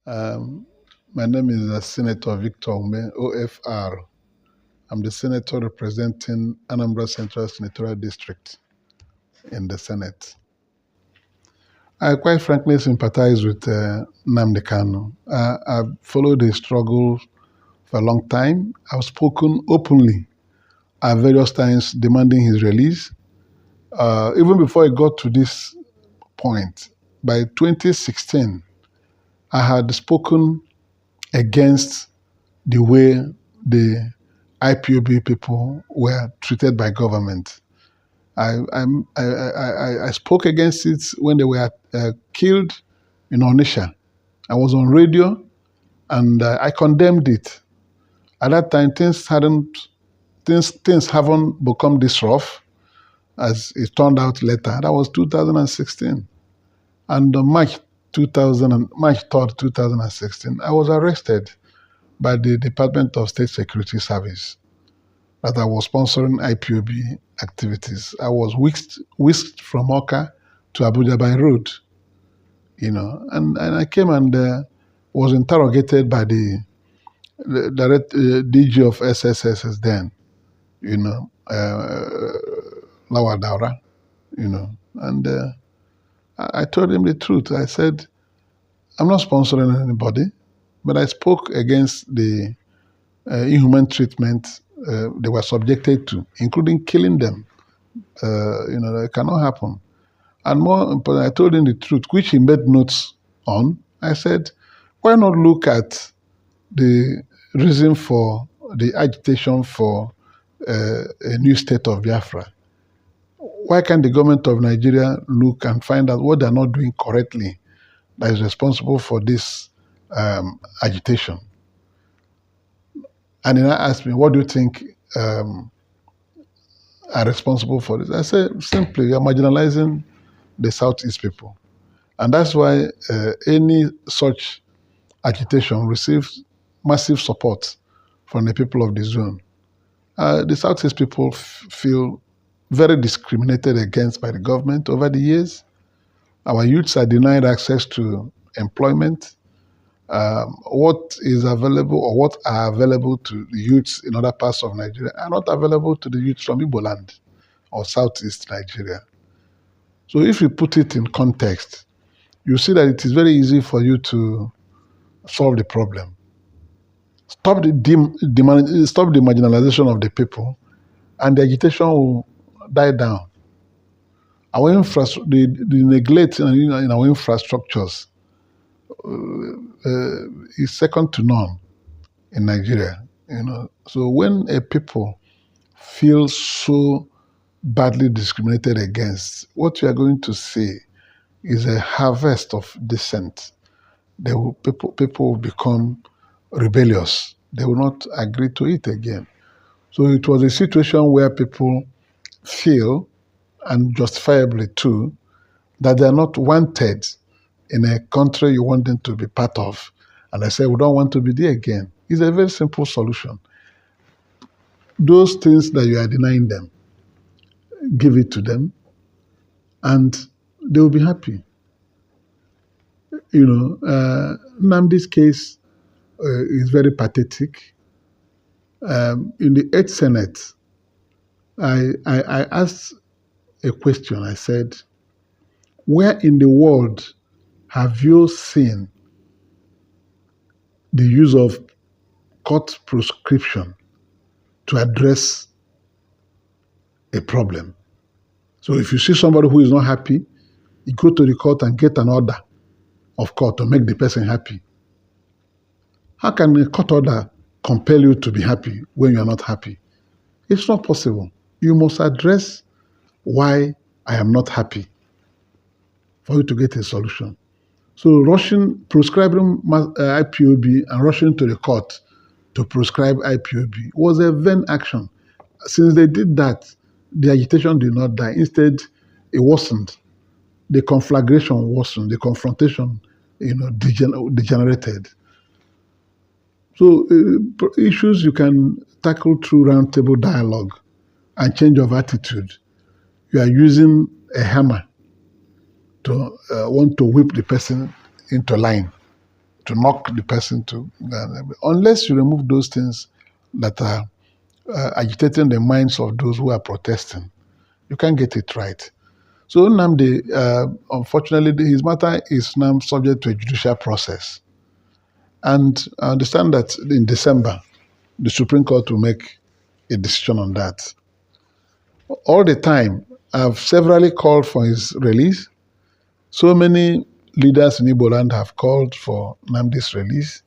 Um, my name is Senator Victor Umeh, OFR. I'm the senator representing Anambra Central Senatorial District in the Senate. I quite frankly sympathize with Nnamdi Kanu. I've followed his struggle for a long time. I've spoken openly at various times demanding his release. Even before it got to this point, by 2016, I had spoken against the way the IPOB people were treated by government. I spoke against it when they were killed in Onitsha. I was on radio and I condemned it. At that time, things haven't become this rough as it turned out later. That was 2016. And on March 3rd, 2016, I was arrested by the Department of State Security Service that I was sponsoring IPOB activities. I was whisked from Oka to Abuja by road, and I came and was interrogated by the direct DG of SSS then, Lawa Daura, and I told him the truth. I said, I'm not sponsoring anybody, but I spoke against the inhuman treatment they were subjected to, including killing them. That cannot happen. And more important, I told him the truth, which he made notes on. I said, why not look at the reason for the agitation for a new state of Biafra? Why can't the government of Nigeria look and find out what they're not doing correctly that is responsible for this agitation? And then I asked me, what do you think are responsible for this? I said, simply, you're marginalizing the Southeast people. And that's why any such agitation receives massive support from the people of the zone. The Southeast people feel very discriminated against by the government over the years. Our youths are denied access to employment. What is available or what are available to the youths in other parts of Nigeria are not available to the youths from Igbo land or Southeast Nigeria. So if you put it in context, you see that it is very easy for you to solve the problem. Stop the marginalization of the people, and the agitation will die down. The neglect in our infrastructures is second to none in Nigeria. So when a people feel so badly discriminated against, what you are going to see is a harvest of dissent. People will become rebellious. They will not agree to it again. So it was a situation where people feel, and justifiably too, that they are not wanted in a country you want them to be part of. And I say, we don't want to be there again. It's a very simple solution. Those things that you are denying them, give it to them, and they will be happy. Nnamdi's case is very pathetic. In the 8th Senate, I asked a question. I said, where in the world have you seen the use of court prescription to address a problem? So if you see somebody who is not happy, you go to the court and get an order of court to make the person happy. How can a court order compel you to be happy when you are not happy? It's not possible. You must address why I am not happy for you to get a solution. So prescribing IPOB and rushing to the court to prescribe IPOB was a vain action. Since they did that, the agitation did not die. Instead, it worsened. The conflagration worsened. The confrontation, degenerated. So issues you can tackle through roundtable dialogue and change of attitude. You are using a hammer to want to whip the person into line. knock the person to, unless you remove those things that are agitating the minds of those who are protesting, you can't get it right. So Nnamdi, unfortunately, his matter is now subject to a judicial process. And I understand that in December, the Supreme Court will make a decision on that. All the time, I've severally called for his release. So many leaders in Igbo land have called for Nnamdi's release,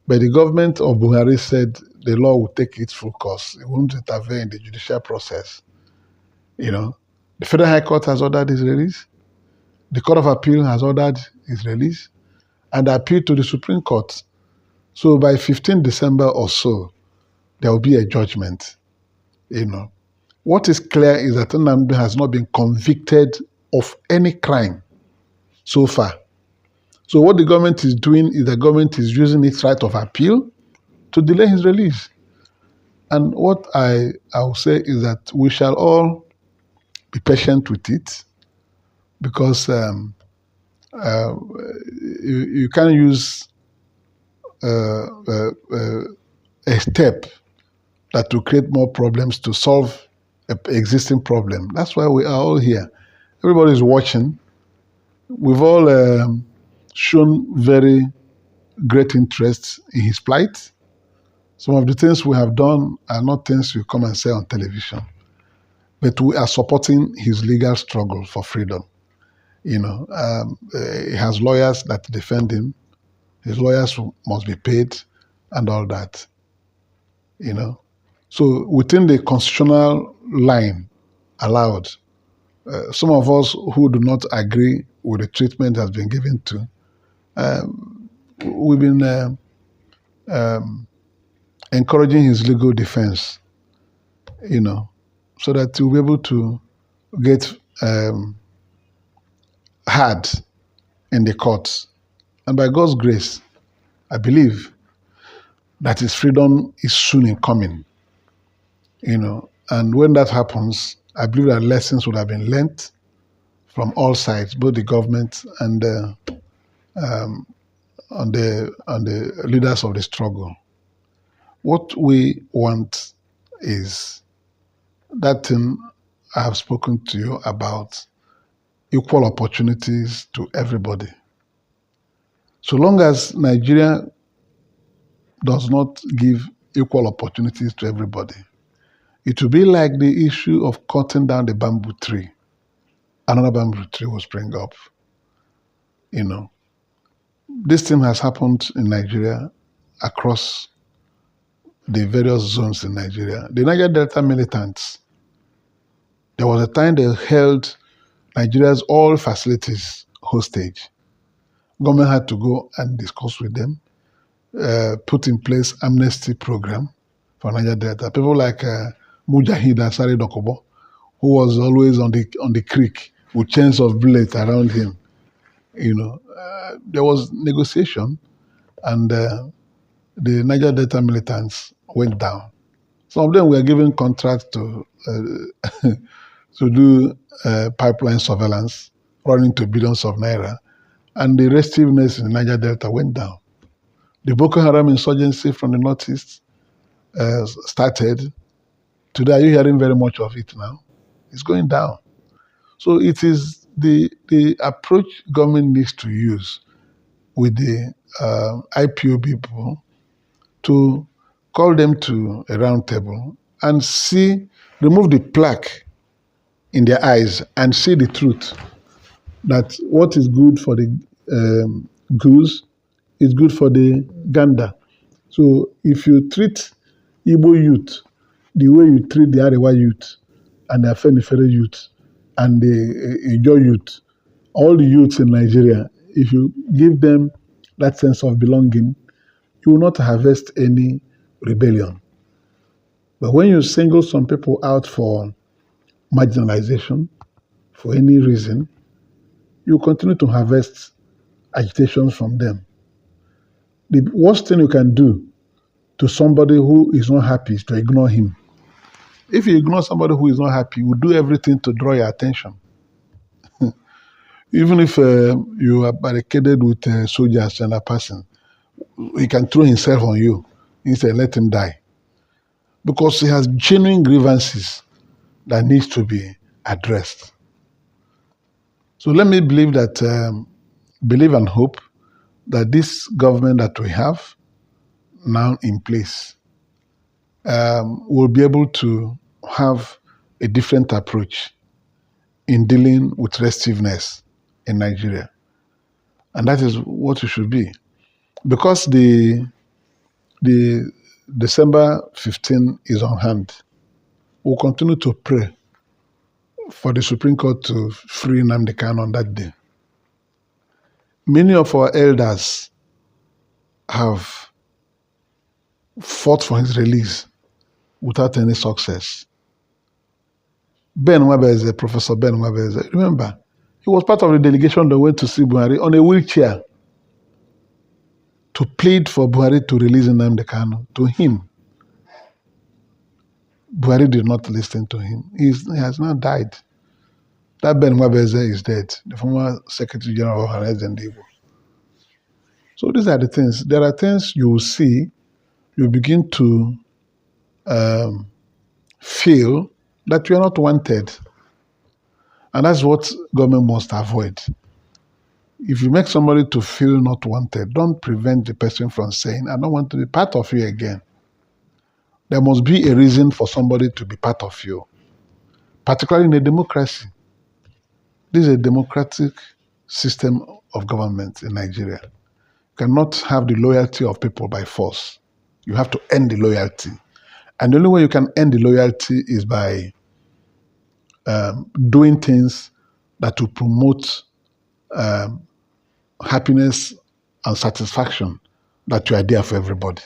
but the government of Buhari said the law will take its full course. It won't interfere in the judicial process. The Federal High Court has ordered his release. The Court of Appeal has ordered his release, and appealed to the Supreme Court. So by 15 December or so, there will be a judgment. What is clear is that Nnamdi has not been convicted of any crime so far. So what the government is doing is the government is using its right of appeal to delay his release. And what I will say is that we shall all be patient with it, because you can't use a step that will create more problems to solve an existing problem. That's why we are all here. Everybody is watching. We've all shown very great interest in his plight. Some of the things we have done are not things you come and say on television, but we are supporting his legal struggle for freedom. He has lawyers that defend him. His lawyers must be paid and all that. So within the constitutional line allowed, some of us who do not agree with the treatment that has been given to, we've been encouraging his legal defense, so that he'll be able to get heard in the courts. And by God's grace, I believe that his freedom is soon in coming. And when that happens, I believe that lessons would have been learnt from all sides, both the government and on the leaders of the struggle. What we want is that thing I have spoken to you about: equal opportunities to everybody. So long as Nigeria does not give equal opportunities to everybody, it will be like the issue of cutting down the bamboo tree. Another bamboo tree will spring up. This thing has happened in Nigeria across the various zones in Nigeria. The Niger Delta militants, there was a time they held Nigeria's all facilities hostage. Government had to go and discuss with them, put in place amnesty program for Niger Delta. People like Mujahid Asari Dokobo, who was always on the creek with chains of bullets around him. There was negotiation, and the Niger Delta militants went down. Some of them were given contracts to do pipeline surveillance, running to billions of naira, and the restiveness in the Niger Delta went down. The Boko Haram insurgency from the northeast started. Today, are you hearing very much of it now? It's going down. So it is the approach government needs to use with the IPOB people to call them to a round table and remove the plaque in their eyes and see the truth, that what is good for the goose is good for the gander. So if you treat Igbo youth the way you treat the Arewa youth and the Afenifere youth and the Ijo youth, all the youths in Nigeria, if you give them that sense of belonging, you will not harvest any rebellion. But when you single some people out for marginalization, for any reason, you continue to harvest agitation from them. The worst thing you can do to somebody who is not happy is to ignore him. If you ignore somebody who is not happy, you will do everything to draw your attention. Even if you are barricaded with soldiers and a person, he can throw himself on you. Instead, let him die. Because he has genuine grievances that needs to be addressed. So let me believe that, believe and hope that this government that we have now in place will be able to have a different approach in dealing with restiveness in Nigeria. And that is what it should be. Because the December 15 is on hand, we'll continue to pray for the Supreme Court to free Nnamdi Kanu on that day. Many of our elders have fought for his release without any success. Professor Ben Nwabeze, remember, he was part of the delegation that went to see Buhari on a wheelchair to plead for Buhari to release Nnamdi Kanu. To him, Buhari did not listen to him. He has now died. That Ben Nwabeze is dead, the former Secretary General of Ndigbo. So these are the things. There are things you will see, you begin to feel that you are not wanted. And that's what government must avoid. If you make somebody to feel not wanted, don't prevent the person from saying, I don't want to be part of you again. There must be a reason for somebody to be part of you, particularly in a democracy. This is a democratic system of government in Nigeria. You cannot have the loyalty of people by force. You have to earn the loyalty. And the only way you can earn the loyalty is by doing things that will promote happiness and satisfaction, that you are there for everybody.